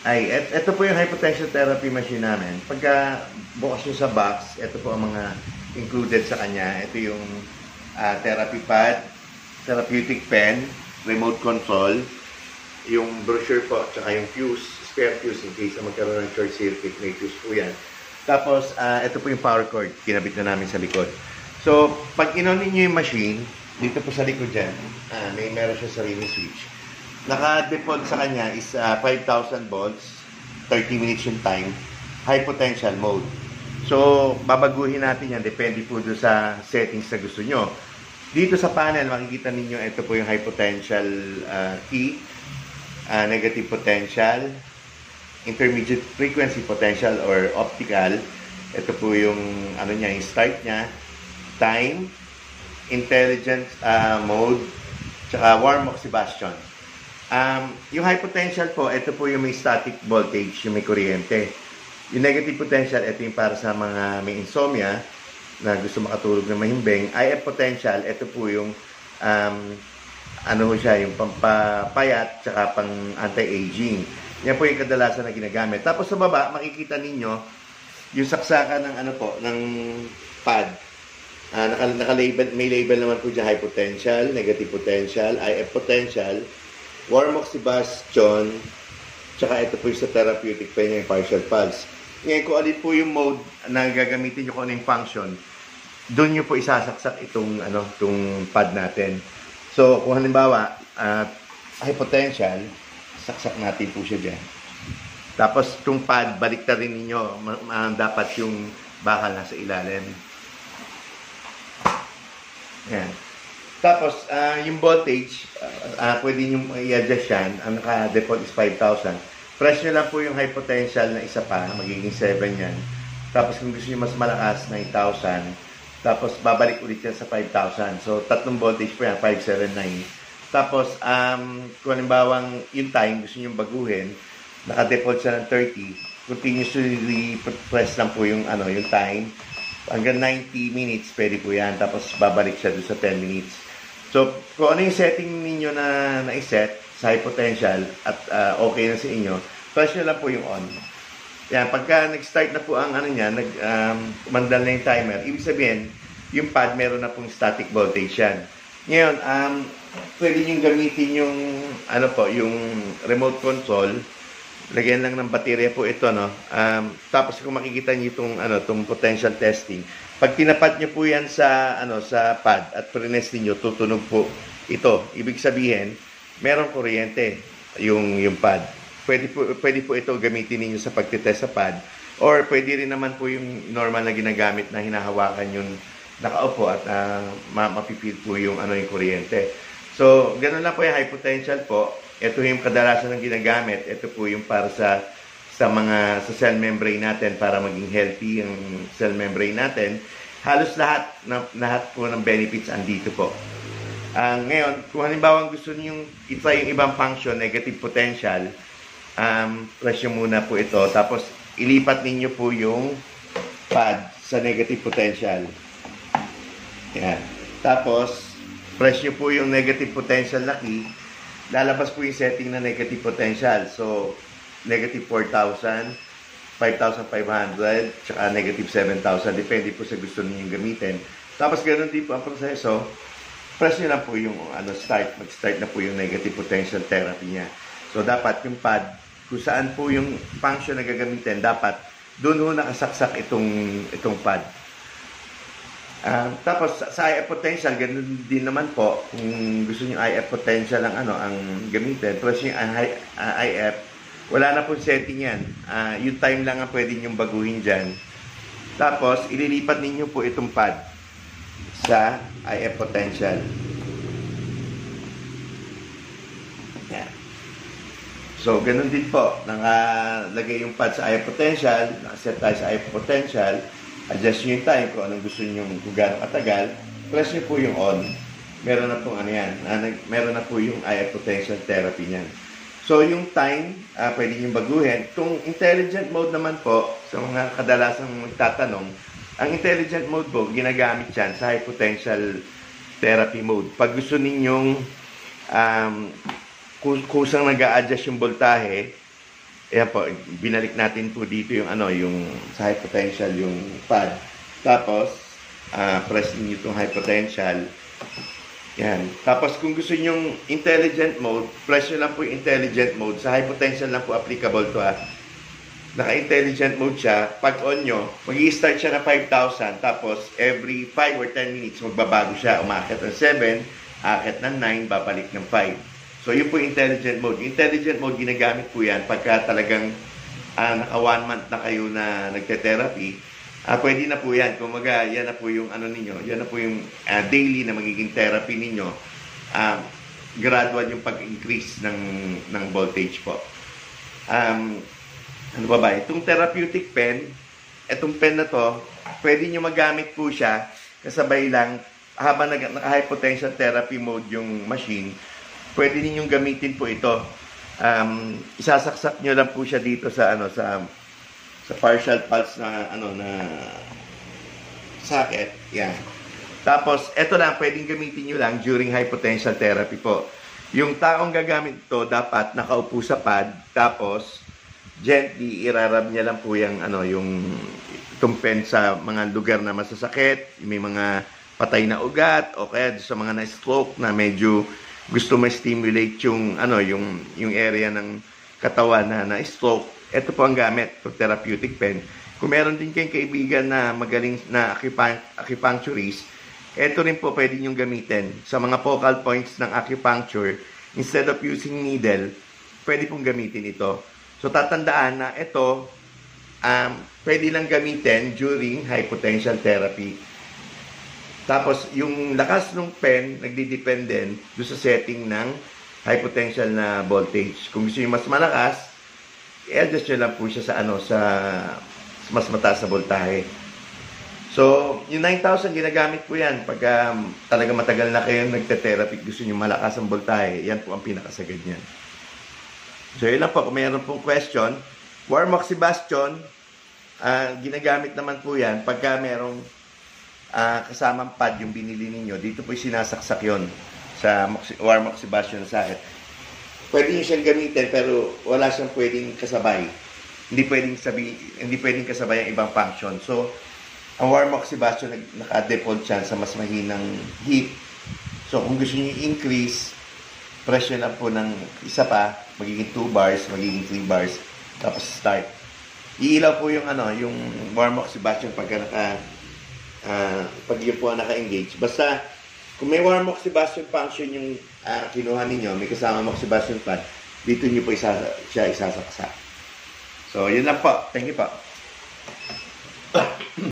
Ito po yung hypotension therapy machine namin. Pagka bukas nyo sa box, ito po ang mga included sa kanya. Ito yung therapy pad, therapeutic pen, remote control, yung brochure po, tsaka yung fuse, spare fuse in case na magkaroon ng short circuit, may fuse po yan. Tapos, ito po yung power cord, kinabit na namin sa likod. So, pag inonin nyo yung machine, dito po sa likod dyan, meron siya sariling switch. Naka-default sa kanya is 5,000 volts, 30 minutes yung time, high potential mode. So, babaguhin natin yan, depende po doon sa settings na gusto nyo. Dito sa panel, makikita ninyo, ito po yung high potential key, negative potential, intermediate frequency potential or optical. Ito po yung ano niya, yung start niya, time, intelligent mode, tsaka warm oxybustion. Yung high potential po, ito po yung may static voltage, yung may kuryente. Yung negative potential, ito yung para sa mga may insomnia na gusto makatulog na mahimbing. IF potential, ito po yung ano siya, yung pampapayat tsaka pang anti-aging. Yan po yung kadalasan na ginagamit. Tapos sa baba, makikita ninyo yung saksakan ng ano po, ng pad. Naka-label, may label naman po dyan, high potential, negative potential, IF potential, warm oxybustion, tsaka ito po yung sa therapeutic pen, yung partial pulse. Ngayon, kung alin po yung mode na gagamitin nyo, kung ano yung function, doon nyo po isasaksak itong pad natin. So, kung halimbawa, high potential, saksak natin po siya dyan. Tapos, itong pad, baliktad rin ninyo, dapat yung bakal nasa ilalim. Yan. Tapos, yung voltage, pwede nyo i-adjust yan. Ang naka-default is 5,000. Press nyo lang po yung high potential na isa pa, magiging 7 yan. Tapos, kung gusto nyo mas malakas, 9,000. Tapos, babalik ulit yan sa 5,000. So, tatlong voltage po yan, 579. Tapos, kung halimbawang yung time, gusto nyo baguhin, naka-default siya ng 30. Continuously press lang po yung, yung time. Hanggang 90 minutes, pwede po yan. Tapos, babalik siya doon sa 10 minutes. So, kung ano yung setting ninyo na i-set sa high potential at okay na sa inyo, press nyo lang po yung on. Yan, pagka nag-start na po ang mandal na yung timer, ibig sabihin, yung pad meron na pong static voltage yan. Ngayon, pwede nyo gamitin yung, yung remote control. Lagyan lang ng baterya po ito, no? Tapos kung makikita niyo itong potential testing, pag tinapat niyo po yan sa pad at prines niyo, tutunog po ito. Ibig sabihin, merong kuryente yung pad. Pwede po ito gamitin niyo sa pagtitest sa pad, or pwede rin naman po yung normal na ginagamit na hinahawakan yung nakaupo at mapipil po yung yung kuryente. So, ganun lang po yung high potential po. Ito yung kadalasan ng ginagamit. Ito po yung para sa cell membrane natin para maging healthy yung cell membrane natin. Halos lahat po ng benefits andito po. Ngayon, kung halimbawa gusto niyo i-try yung ibang function, negative potential, press nyo muna po ito. Tapos, ilipat ninyo po yung pad sa negative potential. Yan. Tapos, press nyo po yung negative potential na key. Lalabas po yung setting na negative potential. So, negative 4,000, 5,500, tsaka negative 7,000. Depende po sa gusto niyo gamitin. Tapos, ganoon din po ang proseso. Press nyo lang po yung start. Mag-start na po yung negative potential therapy niya. So, dapat yung pad, kung saan po yung function na gagamitin, dapat doon ho nakasaksak itong pad. Tapos sa IF potential, ganun din naman po. Kung gusto niyo IF potential ang gamitin, press niyo ang IF. Wala na pong setting yan. Yung time lang ang pwede niyong baguhin dyan. Tapos, ililipat ninyo po itong pad sa IF potential. Yan. So, ganun din po. Nakalagay yung pad sa IF potential. Nakaset tayo sa IF potential. Adjust nyo yung time kung anong gusto nyo kung gano'ng katagal. Press nyo po yung on. Meron na pong meron na po yung IF potential therapy niyan. So, yung time, pwede nyo baguhin. Kung intelligent mode naman po, sa mga kadalasang magtatanong, ang intelligent mode po, ginagamit yan sa high potential therapy mode. Pag gusto ninyong kusang nag-a-adjust yung voltahe, Ayan po, binalik natin po dito yung ano, yung sa high potential yung pad. Tapos, press niyo itong high potential. Yan. Tapos kung gusto niyo intelligent mode, press nyo lang po yung intelligent mode. Sa high potential lang po applicable to Naka-intelligent mode siya. Pag on nyo, mag-i-start siya na 5,000. Tapos, every 5 or 10 minutes, magbabago siya. Umakit ng 7, akit ng 9, babalik ng 5. So, yun po yung intelligent mode. Yung intelligent mode, ginagamit po yan pagka talagang naka 1 month na kayo na nagte-therapy. Pwede na po yan. Kumaga, yan na po yung ano ninyo. Yan na po yung daily na magiging therapy ninyo. Gradual yung pag-increase ng voltage po. Ano ba ba? Itong therapeutic pen, itong pen na to, pwede nyo magamit po siya kasabay lang habang naka-high potential therapy mode yung machine. Pwede ninyong gamitin po ito. Isasaksak nyo lang po siya dito sa sa partial pulse na socket. Yan. Tapos ito lang pwedeng gamitin niyo lang during high potential therapy po. Yung taong gagamit ito dapat nakaupo sa pad, tapos gently irarab niya lang po yung itong pen sa mga lugar na masasakit, may mga patay na ugat o kaya sa mga na-stroke na medyo gusto ma-stimulate yung area ng katawan na stroke. Ito po ang gamit for therapeutic pen. Kung meron din kayong kaibigan na magaling na acupuncturist, ito rin po pwede nyo gamitin sa mga focal points ng acupuncture. Instead of using needle, pwede pong gamitin ito. So tatandaan na ito pwede lang gamitin during high potential therapy. Tapos, yung lakas ng pen, nagdidepend din doon sa setting ng high potential na voltage. Kung gusto nyo mas malakas, i-adjust nyo lang po siya sa mas mataas na voltahe. So, yung 9,000, ginagamit po yan. Pagka talaga matagal na kayo nagte-therapy, gusto nyo malakas ang voltahe, yan po ang pinakasagad niyan. So, yun lang po. Kung mayroon pong question, warm oxybustion, ginagamit naman po yan pagka merong kasamang pad yung binili ninyo. Dito po sinasaksak yon sa warm oxybustion sa akin. Pwede nyo siyang gamitin pero wala siyang pwedeng kasabay. Hindi pwedeng kasabay ang ibang function. So, ang warm oxybustion naka-default siya sa mas mahinang heat. So, kung gusto nyo i-increase, press nyo lang po ng isa pa, magiging 2 bars, magiging 3 bars, tapos start. Iilaw po yung yung warm oxybustion pagka pag yun po naka-engage. Basta, kung may warm oxybustion function yung kinuha ninyo, may kasama oxybustion pad, dito nyo po siya isasaksa. So, yun lang po. Thank you po.